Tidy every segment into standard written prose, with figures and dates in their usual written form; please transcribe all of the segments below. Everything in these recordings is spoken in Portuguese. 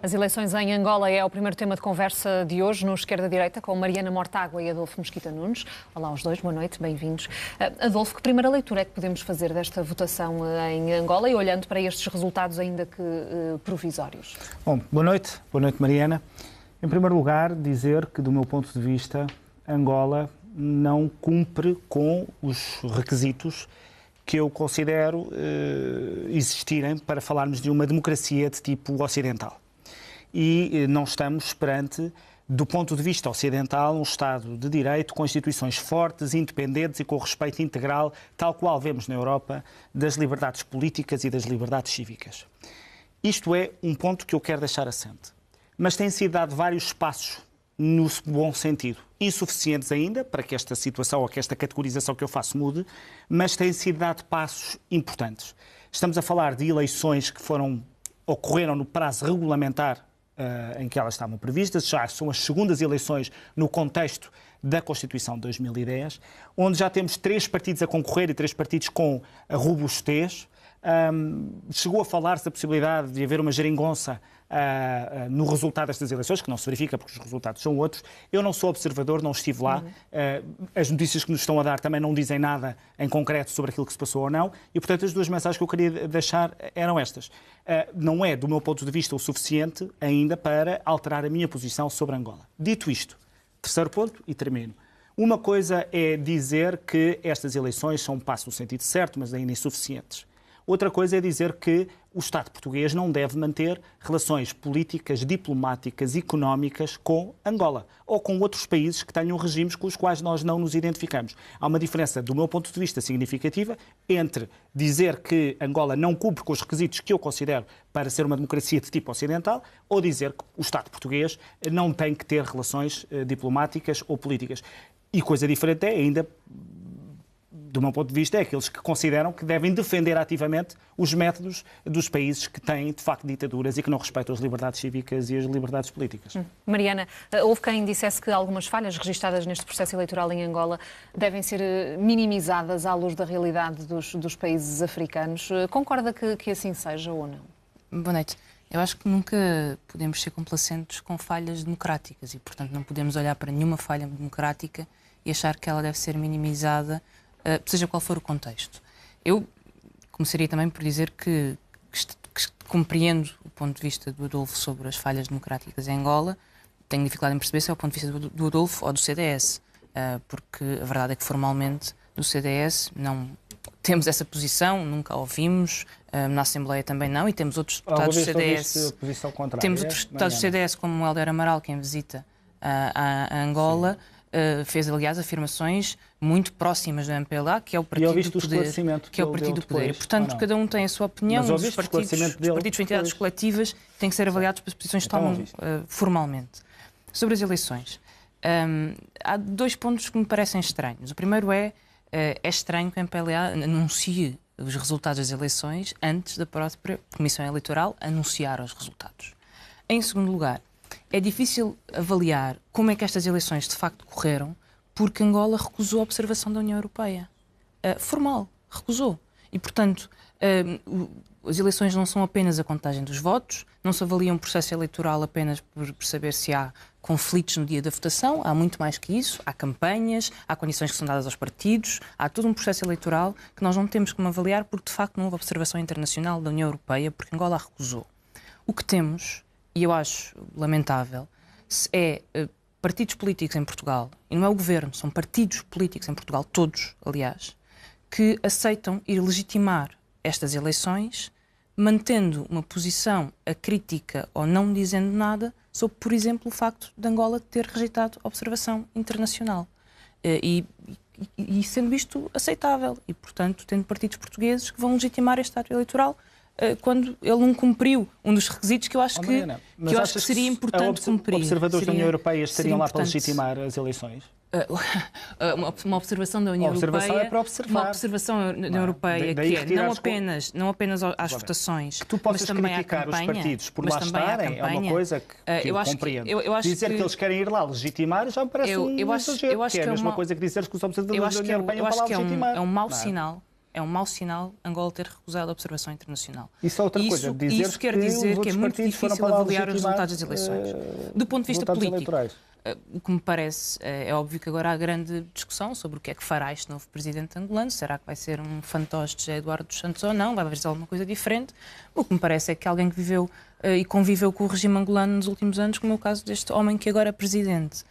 As eleições em Angola é o primeiro tema de conversa de hoje no Esquerda-Direita, com Mariana Mortágua e Adolfo Mesquita Nunes. Olá aos dois, boa noite, bem-vindos. Adolfo, que primeira leitura é que podemos fazer desta votação em Angola e olhando para estes resultados ainda que provisórios? Bom, boa noite Mariana. Em primeiro lugar, dizer que do meu ponto de vista, Angola não cumpre com os requisitos que eu considero existirem para falarmos de uma democracia de tipo ocidental. E não estamos perante, do ponto de vista ocidental, um Estado de Direito com instituições fortes, independentes e com respeito integral, tal qual vemos na Europa, das liberdades políticas e das liberdades cívicas. Isto é um ponto que eu quero deixar assente. Mas têm sido dados vários passos no bom sentido. Insuficientes ainda, para que esta situação ou que esta categorização que eu faço mude, mas têm sido dados passos importantes. Estamos a falar de eleições que ocorreram no prazo regulamentar em que elas estavam previstas, já são as segundas eleições no contexto da Constituição de 2010, onde já temos 3 partidos a concorrer e 3 partidos com a robustez. Chegou a falar-se da possibilidade de haver uma geringonça no resultado destas eleições, que não se verifica porque os resultados são outros. Eu não sou observador, não estive lá. As notícias que nos estão a dar também não dizem nada em concreto sobre aquilo que se passou ou não. E, portanto, as duas mensagens que eu queria deixar eram estas. Não é, do meu ponto de vista, o suficiente ainda para alterar a minha posição sobre Angola. Dito isto, terceiro ponto e termino. Uma coisa é dizer que estas eleições são um passo no sentido certo, mas ainda insuficientes. Outra coisa é dizer que o Estado português não deve manter relações políticas, diplomáticas, económicas com Angola ou com outros países que tenham regimes com os quais nós não nos identificamos. Há uma diferença, do meu ponto de vista, significativa entre dizer que Angola não cumpre com os requisitos que eu considero para ser uma democracia de tipo ocidental ou dizer que o Estado português não tem que ter relações diplomáticas ou políticas. E coisa diferente é ainda, do meu ponto de vista, é aqueles que consideram que devem defender ativamente os métodos dos países que têm, de facto, ditaduras e que não respeitam as liberdades cívicas e as liberdades políticas. Mariana, houve quem dissesse que algumas falhas registadas neste processo eleitoral em Angola devem ser minimizadas à luz da realidade dos países africanos. Concorda que assim seja ou não? Boa noite. Eu acho que nunca podemos ser complacentes com falhas democráticas e, portanto, não podemos olhar para nenhuma falha democrática e achar que ela deve ser minimizada, seja qual for o contexto. Eu começaria também por dizer que compreendo o ponto de vista do Adolfo sobre as falhas democráticas em Angola. Tenho dificuldade em perceber se é o ponto de vista do Adolfo ou do CDS, porque a verdade é que formalmente do CDS não temos essa posição, nunca a ouvimos, na Assembleia também não, e temos outros deputados do CDS. Temos outros deputados do CDS, como o Helder Amaral, quem visita a Angola. Fez, aliás, afirmações muito próximas do MPLA, que é o partido do poder. Que é o partido do poder. Portanto, cada um tem a sua opinião. Os partidos são entidades coletivas, têm que ser avaliados pelas posições que tomam formalmente. Sobre as eleições, há 2 pontos que me parecem estranhos. O primeiro é estranho que o MPLA anuncie os resultados das eleições antes da própria Comissão Eleitoral anunciar os resultados. Em segundo lugar, é difícil avaliar como é que estas eleições de facto correram porque Angola recusou a observação da União Europeia. Formal, recusou. E, portanto, as eleições não são apenas a contagem dos votos, não se avalia um processo eleitoral apenas por saber se há conflitos no dia da votação, há muito mais que isso, há campanhas, há condições que são dadas aos partidos, há todo um processo eleitoral que nós não temos como avaliar porque, de facto, não houve observação internacional da União Europeia porque Angola recusou. O que temos, e eu acho lamentável, é partidos políticos em Portugal, e não é o governo, são partidos políticos em Portugal, todos, aliás, que aceitam ir legitimar estas eleições, mantendo uma posição acrítica ou não dizendo nada sobre, por exemplo, o facto de Angola ter rejeitado a observação internacional. E sendo isto aceitável, e, portanto, tendo partidos portugueses que vão legitimar este ato eleitoral, quando ele não cumpriu um dos requisitos que eu acho que seria importante cumprir. Observadores da União Europeia estariam lá para legitimar as eleições? Uma observação da União Europeia é para observar. Uma observação da União Europeia que é não apenas às votações, que tu possas mas também criticar à campanha, os partidos por lá estarem é uma coisa que eu compreendo. Dizer que eles querem ir lá legitimar já me parece um exagero, que é a mesma coisa que dizer que os observadores da União Europeia vão para lá legitimar. É um mau sinal é um mau sinal Angola ter recusado a observação internacional. Isso é outra coisa. Isso quer dizer que é muito difícil avaliar os resultados das eleições. Do ponto de vista político, o que me parece, é óbvio que agora há grande discussão sobre o que é que fará este novo presidente angolano. Será que vai ser um fantoche de José Eduardo dos Santos ou não? Vai haver alguma coisa diferente? O que me parece é que alguém que viveu e conviveu com o regime angolano nos últimos anos, como é o caso deste homem que agora é presidente,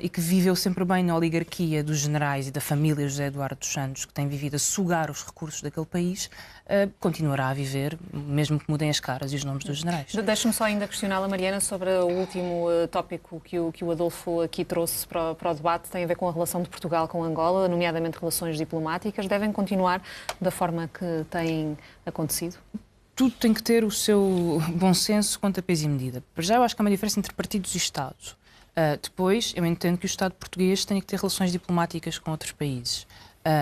e que viveu sempre bem na oligarquia dos generais e da família José Eduardo dos Santos, que tem vivido a sugar os recursos daquele país, continuará a viver, mesmo que mudem as caras e os nomes dos generais. Deixe-me só ainda questioná-la, Mariana, sobre o último tópico que o Adolfo aqui trouxe para o debate, tem a ver com a relação de Portugal com Angola, nomeadamente relações diplomáticas. Devem continuar da forma que têm acontecido? Tudo tem que ter o seu bom senso quanto a peso e medida. Para já eu acho que há uma diferença entre partidos e Estados. Depois, eu entendo que o Estado português tem que ter relações diplomáticas com outros países.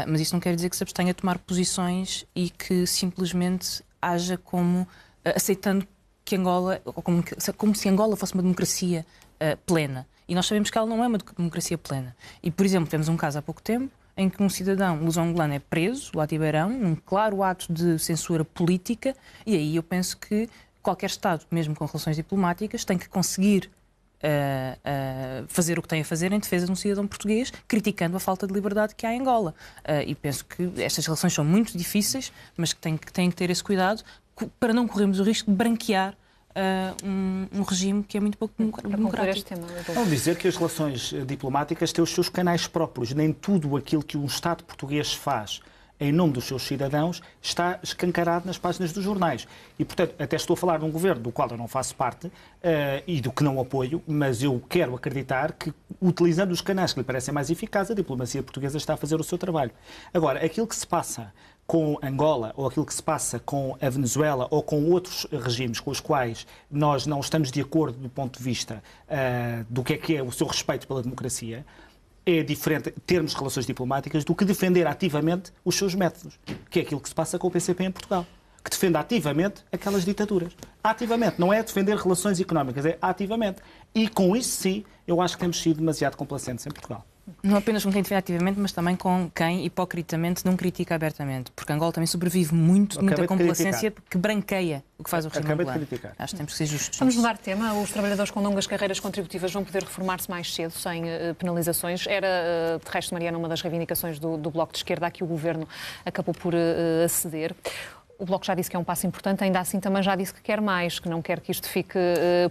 Mas isso não quer dizer que se abstenha de tomar posições e que simplesmente haja como aceitando que Angola, como se Angola fosse uma democracia plena. E nós sabemos que ela não é uma democracia plena. E, por exemplo, temos um caso há pouco tempo em que um cidadão luso-angolano é preso, lá de Beirão, num claro ato de censura política, e aí eu penso que qualquer Estado, mesmo com relações diplomáticas, tem que conseguir fazer o que tem a fazer em defesa de um cidadão português, criticando a falta de liberdade que há em Angola. E penso que estas relações são muito difíceis, mas que têm que ter esse cuidado para não corrermos o risco de branquear um regime que é muito pouco democrático. Não dizer que as relações diplomáticas têm os seus canais próprios. Nem tudo aquilo que um Estado português faz em nome dos seus cidadãos, está escancarado nas páginas dos jornais. E, portanto, até estou a falar de um governo do qual eu não faço parte e do que não apoio, mas eu quero acreditar que, utilizando os canais que lhe parecem mais eficazes, a diplomacia portuguesa está a fazer o seu trabalho. Agora, aquilo que se passa com Angola, ou aquilo que se passa com a Venezuela, ou com outros regimes com os quais nós não estamos de acordo do ponto de vista do que é o seu respeito pela democracia, é diferente termos relações diplomáticas do que defender ativamente os seus métodos, que é aquilo que se passa com o PCP em Portugal, que defende ativamente aquelas ditaduras. Ativamente, não é defender relações económicas, é ativamente. E com isso, sim, eu acho que temos sido demasiado complacentes em Portugal. Não apenas com quem defende ativamente, mas também com quem, hipocritamente, não critica abertamente. Porque Angola também sobrevive muito de muita complacência que branqueia o que faz o regime angolano. Acho que temos que ser justos. Vamos mudar de tema. Os trabalhadores com longas carreiras contributivas vão poder reformar-se mais cedo, sem penalizações. Era, de resto, Mariana, uma das reivindicações do Bloco de Esquerda, a que o Governo acabou por aceder. O Bloco já disse que é um passo importante, ainda assim também já disse que quer mais, que não quer que isto fique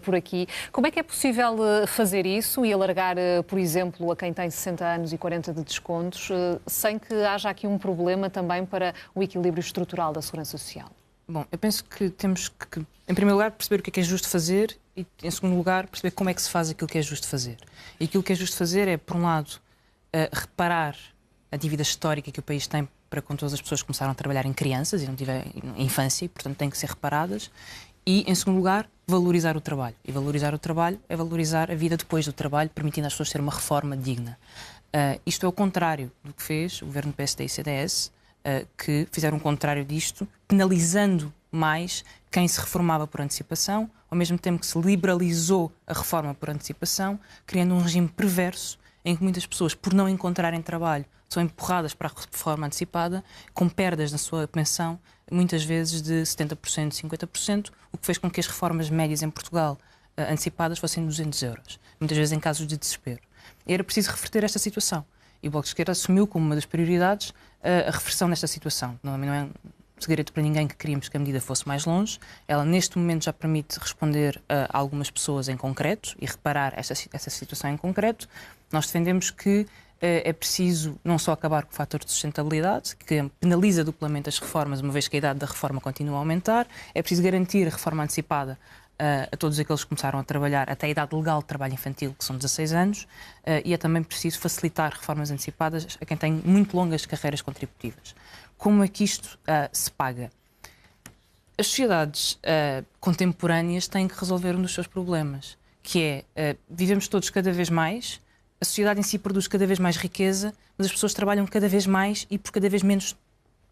por aqui. Como é que é possível fazer isso e alargar, por exemplo, a quem tem 60 anos e 40 de descontos, sem que haja aqui um problema também para o equilíbrio estrutural da segurança social? Bom, eu penso que temos que, em primeiro lugar, perceber o que é justo fazer e, em segundo lugar, perceber como é que se faz aquilo que é justo fazer. E aquilo que é justo fazer é, por um lado, reparar a dívida histórica que o país tem para com todas as pessoas que começaram a trabalhar em crianças e não tiveram infância e, portanto, têm que ser reparadas. E, em segundo lugar, valorizar o trabalho. E valorizar o trabalho é valorizar a vida depois do trabalho, permitindo às pessoas ter uma reforma digna. Isto é o contrário do que fez o governo PSD e CDS, que fizeram o contrário disto, penalizando mais quem se reformava por antecipação, ao mesmo tempo que se liberalizou a reforma por antecipação, criando um regime perverso em que muitas pessoas, por não encontrarem trabalho, são empurradas para a reforma antecipada, com perdas na sua pensão, muitas vezes de 70%, 50%, o que fez com que as reformas médias em Portugal antecipadas fossem 200 euros, muitas vezes em casos de desespero. E era preciso reverter esta situação. E o Bloco de Esquerda assumiu como uma das prioridades a reversão desta situação. Não é um segredo para ninguém que queríamos que a medida fosse mais longe. Ela, neste momento, já permite responder a algumas pessoas em concreto e reparar essa situação em concreto. Nós defendemos que é preciso não só acabar com o fator de sustentabilidade, que penaliza duplamente as reformas, uma vez que a idade da reforma continua a aumentar, é preciso garantir a reforma antecipada a todos aqueles que começaram a trabalhar até a idade legal de trabalho infantil, que são 16 anos, e é também preciso facilitar reformas antecipadas a quem tem muito longas carreiras contributivas. Como é que isto se paga? As sociedades contemporâneas têm que resolver um dos seus problemas, que é, vivemos todos cada vez mais, a sociedade em si produz cada vez mais riqueza, mas as pessoas trabalham cada vez mais e por cada vez menos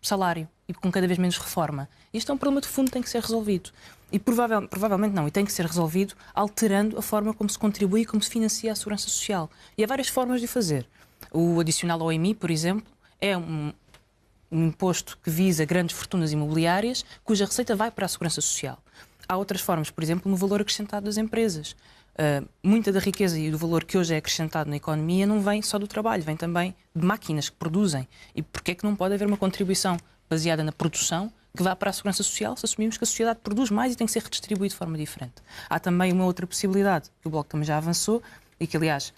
salário e com cada vez menos reforma. Isto é um problema de fundo que tem que ser resolvido. E provavelmente não, e tem que ser resolvido alterando a forma como se contribui e como se financia a segurança social. E há várias formas de o fazer. O adicional ao IMI, por exemplo, é um imposto que visa grandes fortunas imobiliárias, cuja receita vai para a Segurança Social. Há outras formas, por exemplo, no valor acrescentado das empresas. Muita da riqueza e do valor que hoje é acrescentado na economia não vem só do trabalho, vem também de máquinas que produzem. E porquê é que não pode haver uma contribuição baseada na produção que vá para a Segurança Social se assumimos que a sociedade produz mais e tem que ser redistribuído de forma diferente? Há também uma outra possibilidade, que o Bloco também já avançou e que, aliás,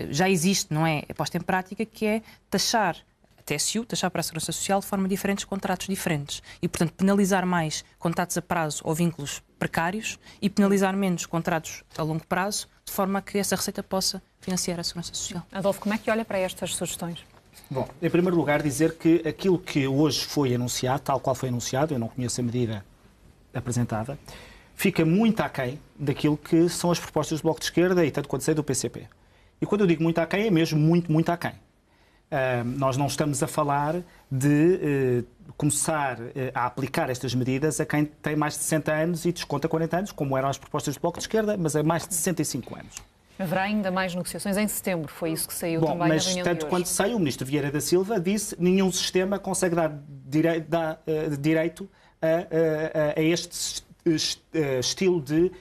já existe, não é posta em prática, que é taxar a TSU, taxar para a Segurança Social de forma diferente, contratos diferentes. E, portanto, penalizar mais contratos a prazo ou vínculos precários e penalizar menos contratos a longo prazo, de forma a que essa receita possa financiar a Segurança Social. Adolfo, como é que olha para estas sugestões? Bom, em primeiro lugar, dizer que aquilo que hoje foi anunciado, tal qual foi anunciado, eu não conheço a medida apresentada, fica muito aquém daquilo que são as propostas do Bloco de Esquerda e, tanto quanto sei, do PCP. E quando eu digo muito aquém, é mesmo muito aquém. Nós não estamos a falar de começar a aplicar estas medidas a quem tem mais de 60 anos e desconta 40 anos, como eram as propostas do Bloco de Esquerda, mas a mais de 65 anos. Haverá ainda mais negociações em setembro, foi isso que saiu também na reunião de hoje. Mas tanto quanto sei, o Ministro Vieira da Silva disse que nenhum sistema consegue dar direito a este estilo de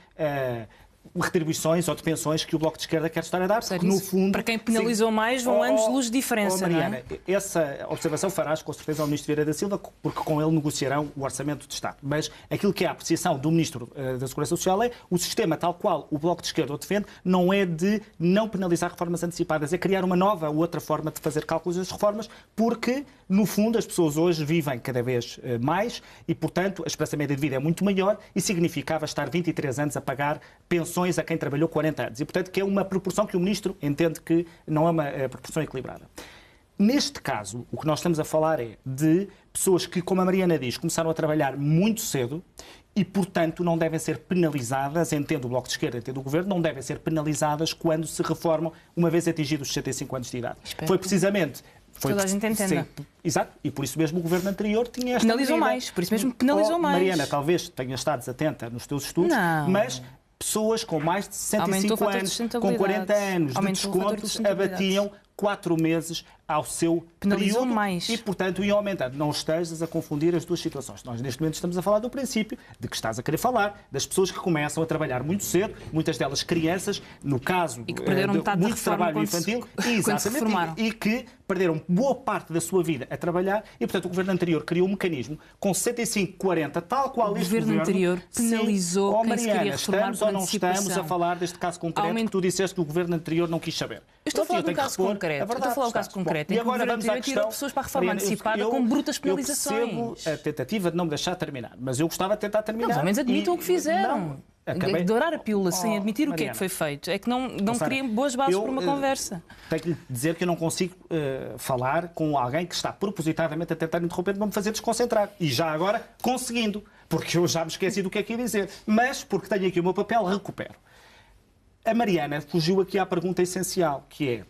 retribuições ou de pensões que o Bloco de Esquerda quer estar a dar, porque no fundo... Para quem penalizou mais, vão anos de luz de diferença, Mariana, não é? Essa observação farás com certeza ao Ministro Vieira da Silva, porque com ele negociarão o Orçamento de Estado. Mas aquilo que é a apreciação do Ministro da Segurança Social é o sistema tal qual o Bloco de Esquerda o defende, não é de não penalizar reformas antecipadas, é criar uma nova, outra forma de fazer cálculos das reformas, porque, no fundo, as pessoas hoje vivem cada vez mais e, portanto, a esperança média de vida é muito maior e significava estar 23 anos a pagar pensões a quem trabalhou 40 anos. E, portanto, que é uma proporção que o Ministro entende que não é uma proporção equilibrada. Neste caso, o que nós estamos a falar é de pessoas que, como a Mariana diz, começaram a trabalhar muito cedo e, portanto, não devem ser penalizadas, entendo o Bloco de Esquerda, entendo o Governo, não devem ser penalizadas quando se reformam uma vez atingidos os 65 anos de idade. Foi precisamente... Toda a gente entenda. Exato, e por isso mesmo o Governo anterior tinha esta penalizou medida. mais, por isso mesmo penalizou mais. Mariana, talvez tenhas estado desatenta nos teus estudos, mas pessoas com mais de 65 anos, com 40 anos de descontos, abatiam 4 meses ao seu período mais. E, portanto, iam aumentando. Não estejas a confundir as duas situações. Nós, neste momento, estamos a falar do princípio de que estás a querer falar das pessoas que começam a trabalhar muito cedo, muitas delas crianças, no caso e que perderam metade muito da reforma trabalho infantil, e que perderam boa parte da sua vida a trabalhar e, portanto, o Governo anterior criou um mecanismo com 65-40, tal qual este Governo anterior penalizou quem se queria reformar estamos ou não estamos a falar deste caso concreto que tu disseste que o Governo anterior não quis saber? Eu estou a falar de um caso concreto. Estou a falar de um caso concreto. E agora vamos à questão. Tirou pessoas para a reforma antecipada com brutas penalizações. Eu percebo a tentativa de não me deixar terminar, mas eu gostava de tentar terminar. Mas ao menos admitam o que fizeram. Dourar a pílula sem admitir o que é que foi feito é que não criam boas bases para uma conversa. Tenho que lhe dizer que eu não consigo falar com alguém que está propositadamente a tentar interromper para me fazer desconcentrar. E já agora conseguindo, porque eu já me esqueci do que é que ia dizer. Mas, porque tenho aqui o meu papel, recupero. A Mariana fugiu aqui à pergunta essencial, que é: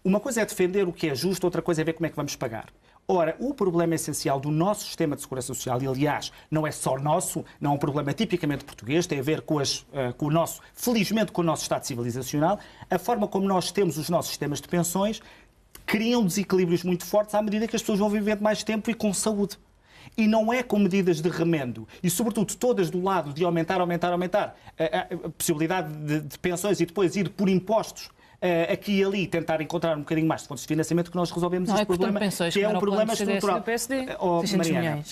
uma coisa é defender o que é justo, outra coisa é ver como é que vamos pagar. Ora, o problema essencial do nosso sistema de segurança social, e aliás, não é só nosso, não é um problema tipicamente português, tem a ver com o nosso, felizmente, com o nosso Estado civilizacional, a forma como nós temos os nossos sistemas de pensões criam desequilíbrios muito fortes à medida que as pessoas vão vivendo mais tempo e com saúde. E não é com medidas de remendo, e sobretudo todas do lado de aumentar a possibilidade de pensões e depois ir por impostos aqui e ali, tentar encontrar um bocadinho mais de fontes de financiamento, que nós resolvemos este problema, que é um problema estrutural. Mariana,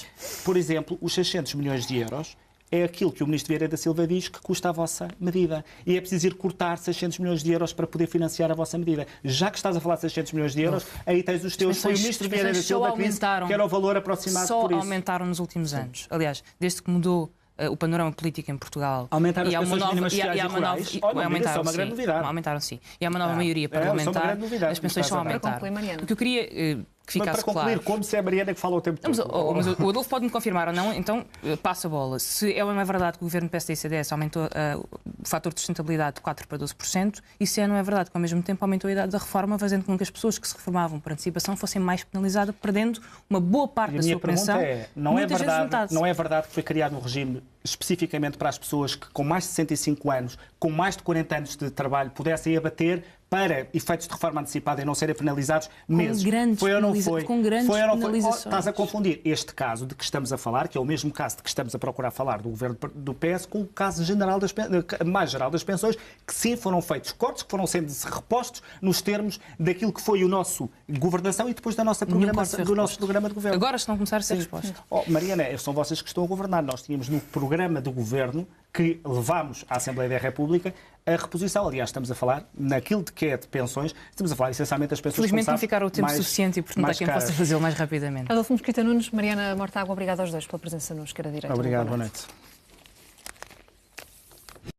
por exemplo, os 600 milhões de euros é aquilo que o Ministro Vieira da Silva diz que custa a vossa medida. E é preciso ir cortar 600 milhões de euros para poder financiar a vossa medida. Já que estás a falar de 600 milhões de euros, aí tens os teus. Foi o Ministro Vieira da Silva que disse que era o valor aproximado por isso. Só aumentaram nos últimos anos. Aliás, desde que mudou o panorama político em Portugal. Aumentaram as pensões mínimas sociais e rurais. Aumentaram, é uma grande novidade. Aumentaram, sim. E há uma nova maioria parlamentar. As pensões são aumentaram. O que eu queria que ficasse claro... Para concluir, como se é a Mariana que fala o tempo todo. Mas o Adolfo pode-me confirmar ou não, então passa a bola. Se é ou não é verdade que o governo PSD e CDS aumentou o fator de sustentabilidade de 4% para 12%, e se é ou não é verdade que ao mesmo tempo aumentou a idade da reforma, fazendo com que as pessoas que se reformavam por antecipação fossem mais penalizadas, perdendo uma boa parte da sua pensão. Não é verdade que foi criado um regime especificamente para as pessoas que com mais de 65 anos, com mais de 40 anos de trabalho, pudessem abater para efeitos de reforma antecipada e não serem penalizados meses. Grandes Foi ou não foi? com grandes Foi ou não foi? penalizações. Estás a confundir este caso de que estamos a falar, que é o mesmo caso de que estamos a procurar falar do governo do PS, com o caso general mais geral das pensões, que sim foram feitos cortes, que foram sendo repostos nos termos daquilo que foi o nosso governação e depois do nosso programa de governo. Agora estão a começar a ser respostos. Mariana, são vocês que estão a governar. Nós tínhamos no programa do governo que levámos à Assembleia da República a reposição. Aliás, estamos a falar, naquilo de que é de pensões, estamos a falar essencialmente das pensões. Felizmente não ficaram o tempo suficiente e, portanto, há quem possa fazê-lo mais rapidamente. Adolfo Mesquita Nunes, Mariana Mortágua, obrigado aos dois pela presença no Esquerda Direita. Obrigado, boa noite.